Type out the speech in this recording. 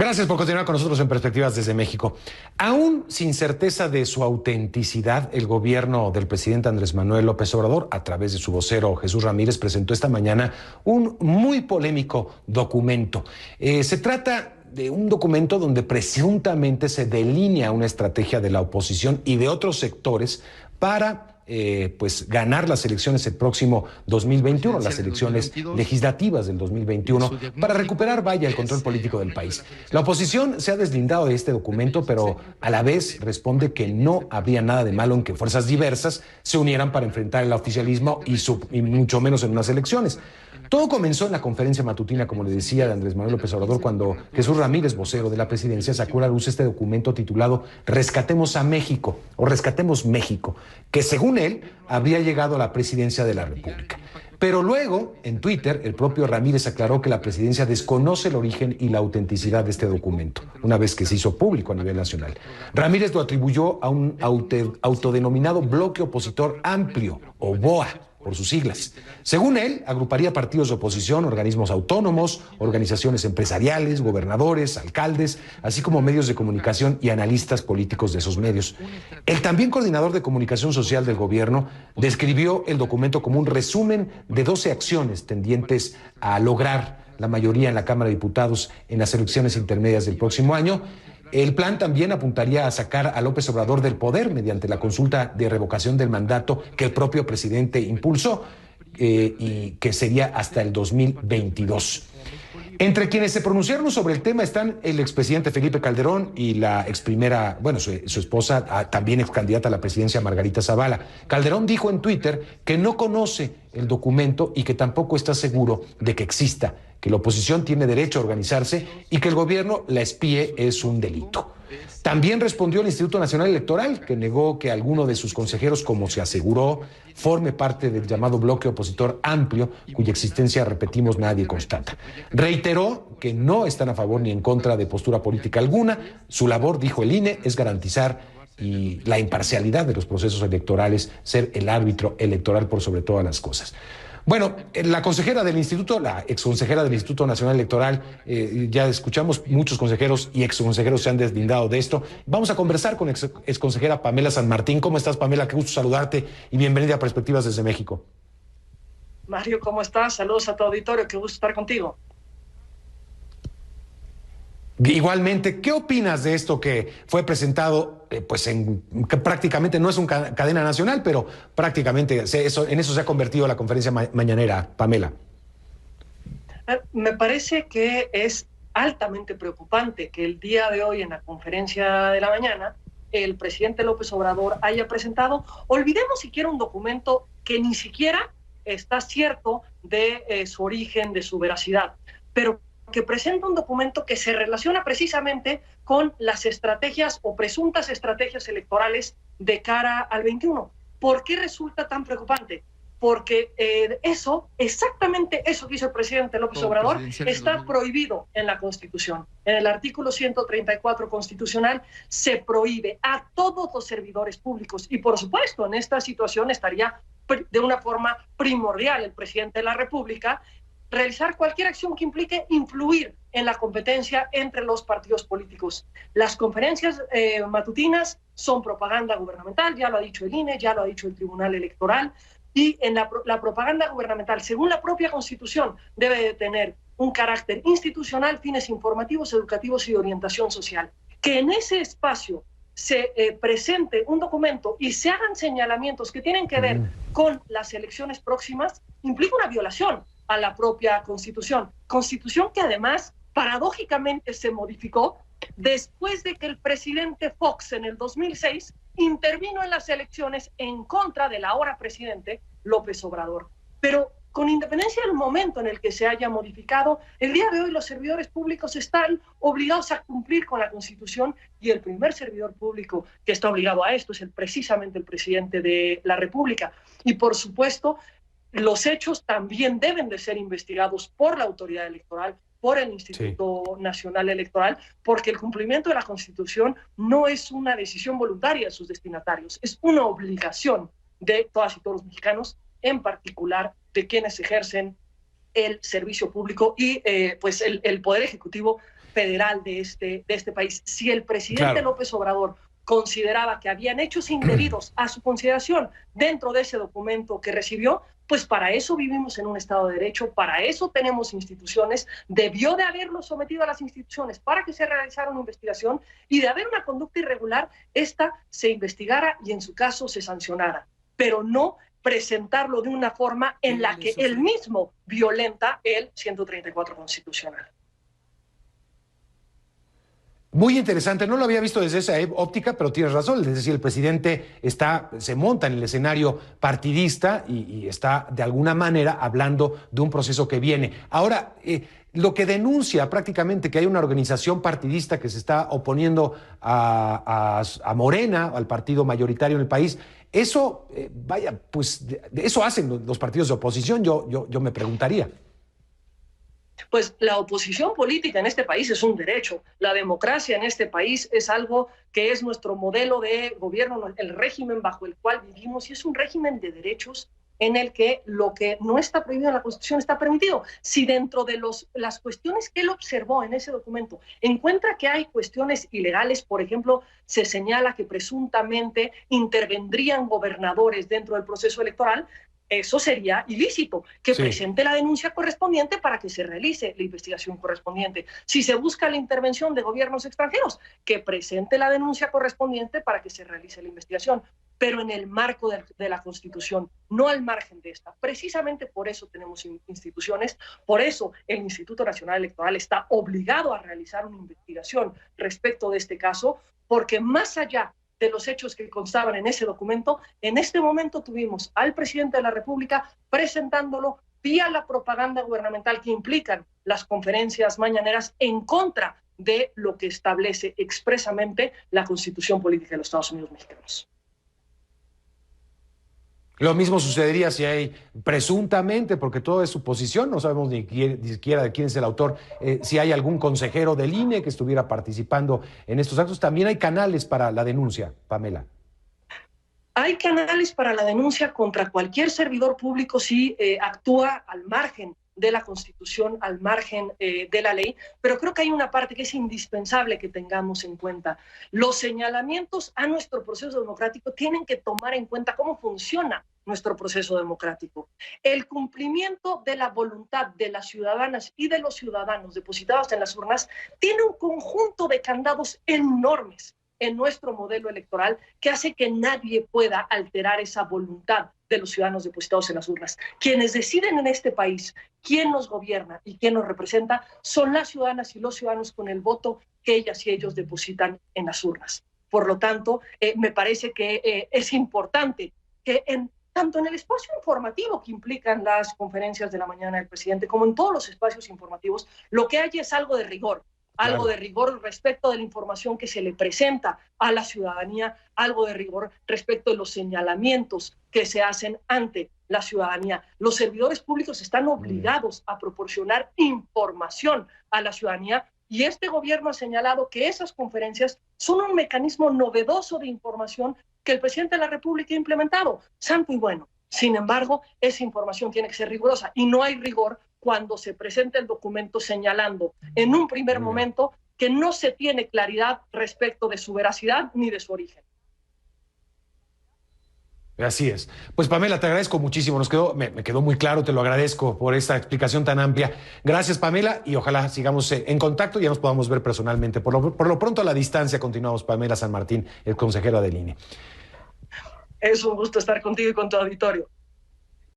Gracias por continuar con nosotros en Perspectivas desde México. Aún sin certeza de su autenticidad, el gobierno del presidente Andrés Manuel López Obrador, a través de su vocero Jesús Ramírez, presentó esta mañana un muy polémico documento. Se trata de un documento donde presuntamente se delinea una estrategia de la oposición y de otros sectores para ganar las elecciones el próximo 2021, las elecciones legislativas del 2021, para recuperar, el control político del país. La oposición se ha deslindado de este documento, pero a la vez responde que no habría nada de malo en que fuerzas diversas se unieran para enfrentar el oficialismo y mucho menos en unas elecciones. Todo comenzó en la conferencia matutina, como le decía, de Andrés Manuel López Obrador, cuando Jesús Ramírez, vocero de la presidencia, sacó a la luz este documento titulado Rescatemos a México, o Rescatemos México, que según él habría llegado a la presidencia de la República. Pero luego, en Twitter, el propio Ramírez aclaró que la presidencia desconoce el origen y la autenticidad de este documento, una vez que se hizo público a nivel nacional. Ramírez lo atribuyó a un autodenominado bloque opositor amplio, o BOA, por sus siglas. Según él, agruparía partidos de oposición, organismos autónomos, organizaciones empresariales, gobernadores, alcaldes, así como medios de comunicación y analistas políticos de esos medios. El también coordinador de comunicación social del gobierno describió el documento como un resumen de 12 acciones tendientes a lograr la mayoría en la Cámara de Diputados en las elecciones intermedias del próximo año. El plan también apuntaría a sacar a López Obrador del poder mediante la consulta de revocación del mandato que el propio presidente impulsó y que sería hasta el 2022. Entre quienes se pronunciaron sobre el tema están el expresidente Felipe Calderón y la exprimera, su esposa, también excandidata a la presidencia, Margarita Zavala. Calderón dijo en Twitter que no conoce el documento y que tampoco está seguro de que exista, que la oposición tiene derecho a organizarse y que el gobierno la espíe es un delito. También respondió el Instituto Nacional Electoral, que negó que alguno de sus consejeros, como se aseguró, forme parte del llamado bloque opositor amplio, cuya existencia, repetimos, nadie constata. Reiteró que no están a favor ni en contra de postura política alguna. Su labor, dijo el INE, es garantizar la imparcialidad de los procesos electorales, ser el árbitro electoral por sobre todas las cosas. Bueno, la consejera del instituto, la exconsejera del Instituto Nacional Electoral, ya escuchamos, muchos consejeros y exconsejeros se han deslindado de esto. Vamos a conversar con exconsejera Pamela San Martín. ¿Cómo estás, Pamela? Qué gusto saludarte y bienvenida a Perspectivas desde México. Mario, ¿cómo estás? Saludos a tu auditorio, qué gusto estar contigo. Igualmente, ¿qué opinas de esto que fue presentado, que prácticamente no es una cadena nacional, pero prácticamente en eso se ha convertido la conferencia mañanera, Pamela? Me parece que es altamente preocupante que el día de hoy en la conferencia de la mañana el presidente López Obrador haya presentado, olvidemos siquiera un documento que ni siquiera está cierto de su origen, de su veracidad, pero que presenta un documento que se relaciona precisamente con las estrategias o presuntas estrategias electorales de cara al 21. ¿Por qué resulta tan preocupante? Porque exactamente eso que hizo el presidente López Obrador está prohibido en la Constitución. En el artículo 134 constitucional se prohíbe a todos los servidores públicos y, por supuesto, en esta situación estaría de una forma primordial el presidente de la República realizar cualquier acción que implique influir en la competencia entre los partidos políticos. Las conferencias matutinas son propaganda gubernamental, ya lo ha dicho el INE, ya lo ha dicho el Tribunal Electoral, y en la propaganda gubernamental, según la propia Constitución, debe de tener un carácter institucional, fines informativos, educativos y de orientación social. Que en ese espacio se presente un documento y se hagan señalamientos que tienen que ver con las elecciones próximas, implica una violación a la propia Constitución. Constitución que además, paradójicamente, se modificó después de que el presidente Fox en el 2006 intervino en las elecciones en contra del ahora presidente López Obrador. Pero con independencia del momento en el que se haya modificado, el día de hoy los servidores públicos están obligados a cumplir con la Constitución y el primer servidor público que está obligado a esto es precisamente el presidente de la República. Y por supuesto, los hechos también deben de ser investigados por la autoridad electoral, por el Instituto Nacional Electoral, porque el cumplimiento de la Constitución no es una decisión voluntaria de sus destinatarios, es una obligación de todas y todos los mexicanos, en particular de quienes ejercen el servicio público y el Poder Ejecutivo federal de este país. Si el presidente López Obrador consideraba que habían hechos indebidos a su consideración dentro de ese documento que recibió, pues para eso vivimos en un Estado de Derecho, para eso tenemos instituciones, debió de haberlo sometido a las instituciones para que se realizara una investigación, y de haber una conducta irregular, esta se investigara y en su caso se sancionara, pero no presentarlo de una forma en la que él mismo violenta el 134 constitucional. Muy interesante, no lo había visto desde esa óptica, pero tienes razón, es decir, el presidente se monta en el escenario partidista y está de alguna manera hablando de un proceso que viene. Ahora, lo que denuncia prácticamente que hay una organización partidista que se está oponiendo a Morena, al partido mayoritario en el país, eso, pues eso hacen los partidos de oposición, yo me preguntaría. Pues la oposición política en este país es un derecho. La democracia en este país es algo que es nuestro modelo de gobierno, el régimen bajo el cual vivimos, y es un régimen de derechos en el que lo que no está prohibido en la Constitución está permitido. Si dentro de las cuestiones que él observó en ese documento encuentra que hay cuestiones ilegales, por ejemplo, se señala que presuntamente intervendrían gobernadores dentro del proceso electoral, eso sería ilícito, que presente la denuncia correspondiente para que se realice la investigación correspondiente. Si se busca la intervención de gobiernos extranjeros, que presente la denuncia correspondiente para que se realice la investigación, pero en el marco de la Constitución, no al margen de esta. Precisamente por eso tenemos instituciones, por eso el Instituto Nacional Electoral está obligado a realizar una investigación respecto de este caso, porque más allá de los hechos que constaban en ese documento, en este momento tuvimos al presidente de la República presentándolo vía la propaganda gubernamental que implican las conferencias mañaneras en contra de lo que establece expresamente la Constitución Política de los Estados Unidos Mexicanos. Lo mismo sucedería si hay presuntamente, porque todo es suposición, no sabemos ni siquiera de quién es el autor, si hay algún consejero del INE que estuviera participando en estos actos. También hay canales para la denuncia, Pamela. Hay canales para la denuncia contra cualquier servidor público si actúa al margen de la Constitución, al margen de la ley, pero creo que hay una parte que es indispensable que tengamos en cuenta. Los señalamientos a nuestro proceso democrático tienen que tomar en cuenta cómo funciona nuestro proceso democrático. El cumplimiento de la voluntad de las ciudadanas y de los ciudadanos depositados en las urnas tiene un conjunto de candados enormes en nuestro modelo electoral que hace que nadie pueda alterar esa voluntad de los ciudadanos depositados en las urnas. Quienes deciden en este país quién nos gobierna y quién nos representa son las ciudadanas y los ciudadanos con el voto que ellas y ellos depositan en las urnas. Por lo tanto, me parece que es importante que tanto en el espacio informativo que implican las conferencias de la mañana del presidente, como en todos los espacios informativos, lo que haya es algo de rigor. Algo de rigor respecto de la información que se le presenta a la ciudadanía, algo de rigor respecto de los señalamientos que se hacen ante la ciudadanía. Los servidores públicos están obligados a proporcionar información a la ciudadanía, y este gobierno ha señalado que esas conferencias son un mecanismo novedoso de información que el presidente de la República ha implementado. Santo y bueno. Sin embargo, esa información tiene que ser rigurosa, y no hay rigor cuando se presenta el documento señalando en un primer momento que no se tiene claridad respecto de su veracidad ni de su origen. Así es. Pues Pamela, te agradezco muchísimo. Me quedó muy claro, te lo agradezco por esta explicación tan amplia. Gracias, Pamela, y ojalá sigamos en contacto y ya nos podamos ver personalmente. Por lo pronto, a la distancia continuamos. Pamela San Martín, el consejera del INE. Es un gusto estar contigo y con tu auditorio.